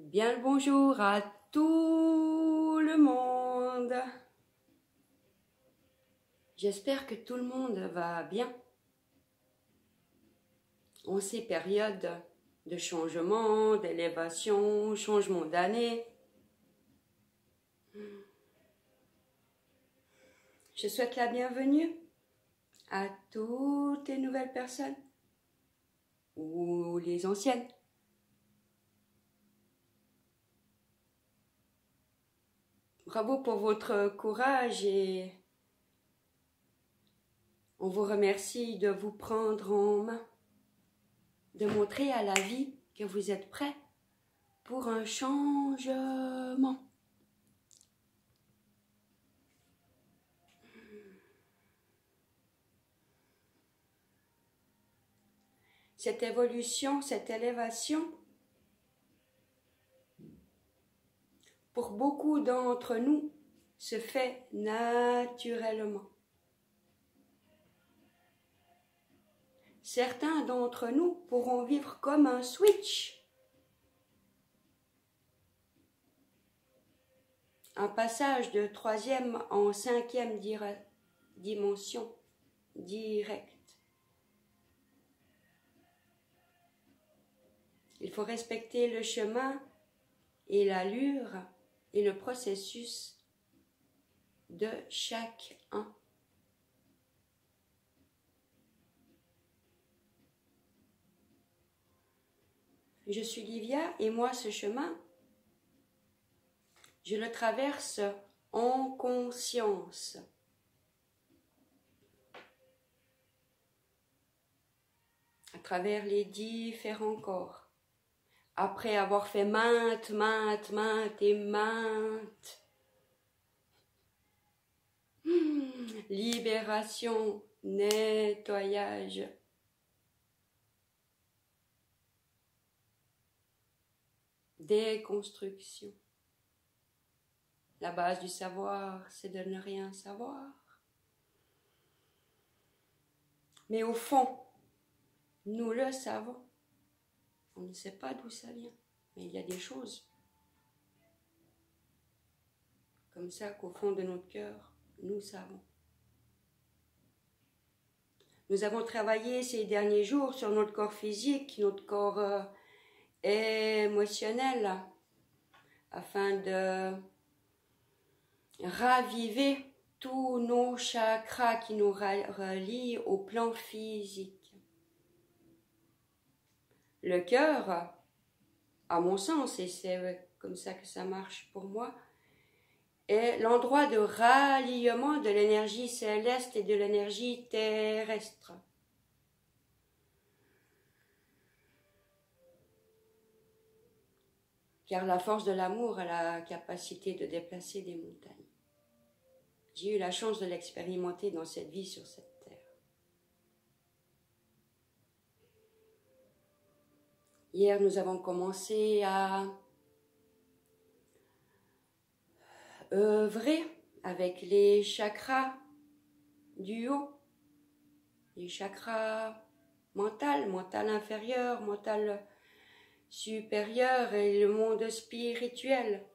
Bien le bonjour à tout le monde. J'espère que tout le monde va bien en ces périodes de changement, d'élévation, changement d'année. Je souhaite la bienvenue à toutes les nouvelles personnes ou les anciennes. Bravo pour votre courage et on vous remercie de vous prendre en main, de montrer à la vie que vous êtes prêts pour un changement. Cette évolution, cette élévation, pour beaucoup d'entre nous, se fait naturellement. Certains d'entre nous pourront vivre comme un switch, un passage de 3e en 5e dimension directe. Il faut respecter le chemin et l'allure et le processus de chacun. Je suis Livia et moi, ce chemin, je le traverse en conscience. À travers les différents corps. Après avoir fait maintes libération, nettoyage, déconstruction. La base du savoir, c'est de ne rien savoir. Mais au fond, nous le savons. On ne sait pas d'où ça vient, mais il y a des choses comme ça qu'au fond de notre cœur, nous savons. Nous avons travaillé ces derniers jours sur notre corps physique, notre corps émotionnel, afin de raviver tous nos chakras qui nous relient au plan physique. Le cœur, à mon sens, et c'est comme ça que ça marche pour moi, est l'endroit de ralliement de l'énergie céleste et de l'énergie terrestre. Car la force de l'amour a la capacité de déplacer des montagnes. J'ai eu la chance de l'expérimenter dans cette vie sur cette terre. Hier, nous avons commencé à œuvrer avec les chakras du haut, les chakras mental inférieur, mental supérieur et le monde spirituel.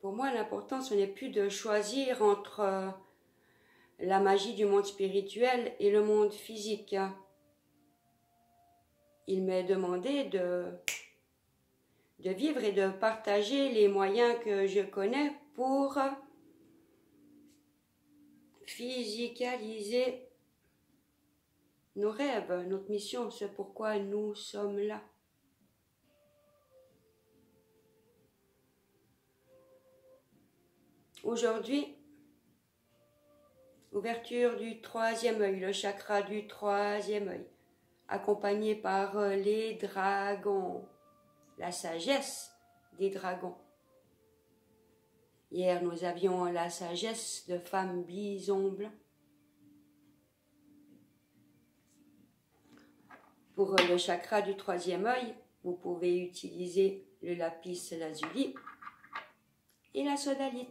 Pour moi, l'important, ce n'est plus de choisir entre la magie du monde spirituel et le monde physique. Il m'est demandé de vivre et de partager les moyens que je connais pour physicaliser nos rêves, notre mission, ce pourquoi nous sommes là. Aujourd'hui, ouverture du 3e œil, le chakra du 3e œil, accompagné par les dragons, la sagesse des dragons. Hier, nous avions la sagesse de femme bison blanc. Pour le chakra du 3e œil, vous pouvez utiliser le lapis lazuli et la sodalite.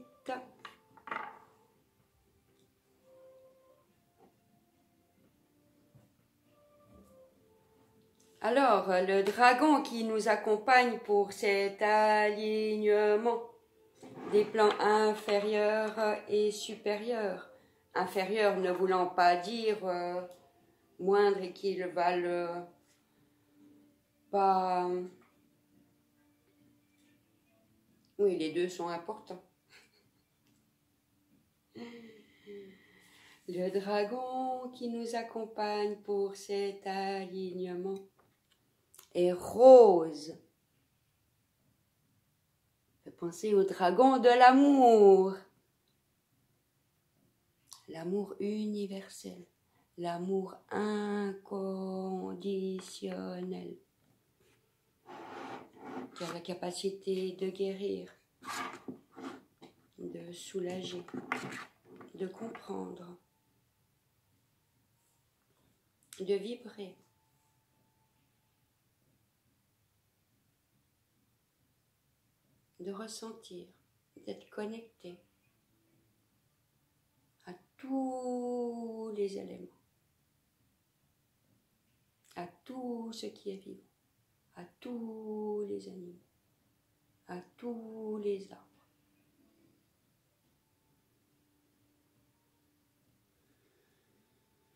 Alors, le dragon qui nous accompagne pour cet alignement des plans inférieurs et supérieurs. Inférieurs ne voulant pas dire moindre et qu'ils valent pas... Oui, les deux sont importants. Le dragon qui nous accompagne pour cet alignement est rose. Fait penser au dragon de l'amour. L'amour universel, l'amour inconditionnel, qui a la capacité de guérir, de soulager, de comprendre, de vibrer. De ressentir, d'être connecté à tous les éléments, à tout ce qui est vivant, à tous les animaux, à tous les arbres.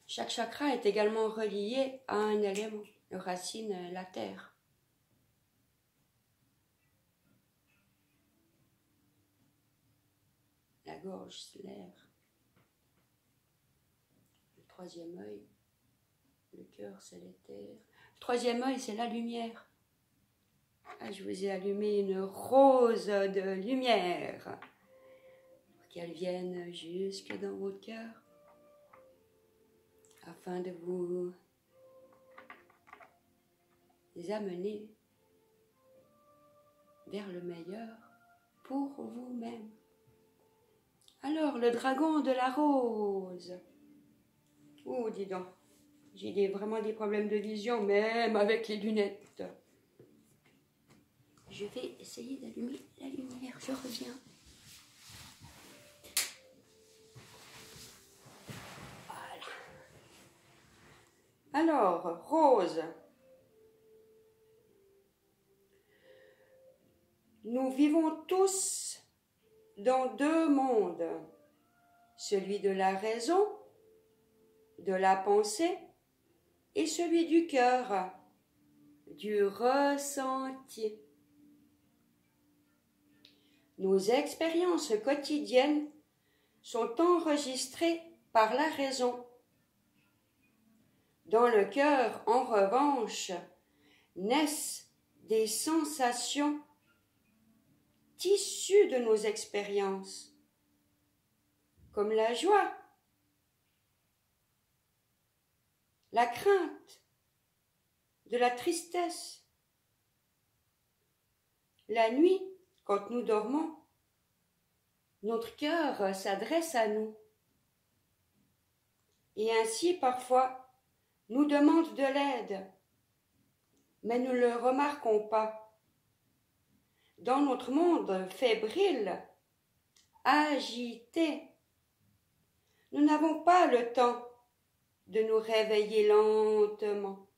Chaque chakra est également relié à un élément, le racine, la terre. La gorge, c'est l'air. Le troisième œil, le cœur, c'est l'éther. Le troisième œil, c'est la lumière. Ah, je vous ai allumé une rose de lumière pour qu'elle vienne jusque dans votre cœur afin de vous amener vers le meilleur pour vous-même. Alors, le dragon de la rose. Oh, dis donc, j'ai vraiment des problèmes de vision, même avec les lunettes. Je vais essayer d'allumer la lumière, je reviens. Voilà. Alors, rose. Nous vivons tous dans deux mondes, celui de la raison, de la pensée et celui du cœur, du ressenti. Nos expériences quotidiennes sont enregistrées par la raison. Dans le cœur, en revanche, naissent des sensations issues de nos expériences, comme la joie, la crainte, de la tristesse. La nuit, quand nous dormons, notre cœur s'adresse à nous et ainsi parfois nous demande de l'aide, mais nous ne le remarquons pas. Dans notre monde fébrile, agité, nous n'avons pas le temps de nous réveiller lentement,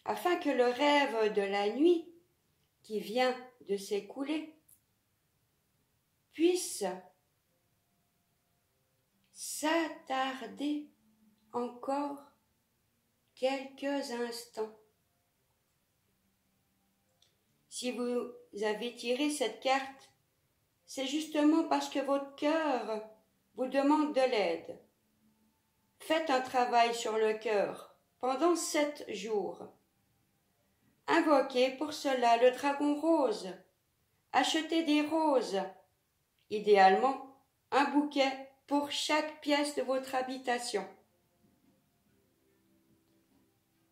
afin que le rêve de la nuit qui vient de s'écouler puisse s'attarder encore quelques instants. Si vous avez tiré cette carte, c'est justement parce que votre cœur vous demande de l'aide. Faites un travail sur le cœur pendant 7 jours. Invoquez pour cela le dragon rose. Achetez des roses, idéalement un bouquet pour chaque pièce de votre habitation.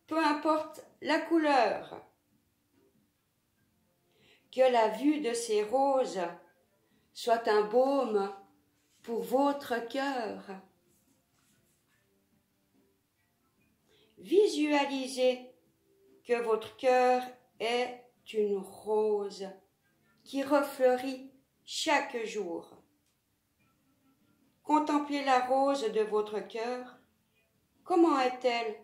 Peu importe la couleur. Que la vue de ces roses soit un baume pour votre cœur. Visualisez que votre cœur est une rose qui refleurit chaque jour. Contemplez la rose de votre cœur. Comment est-elle?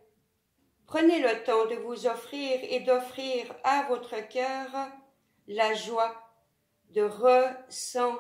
Prenez le temps de vous offrir et d'offrir à votre cœur la joie de ressentir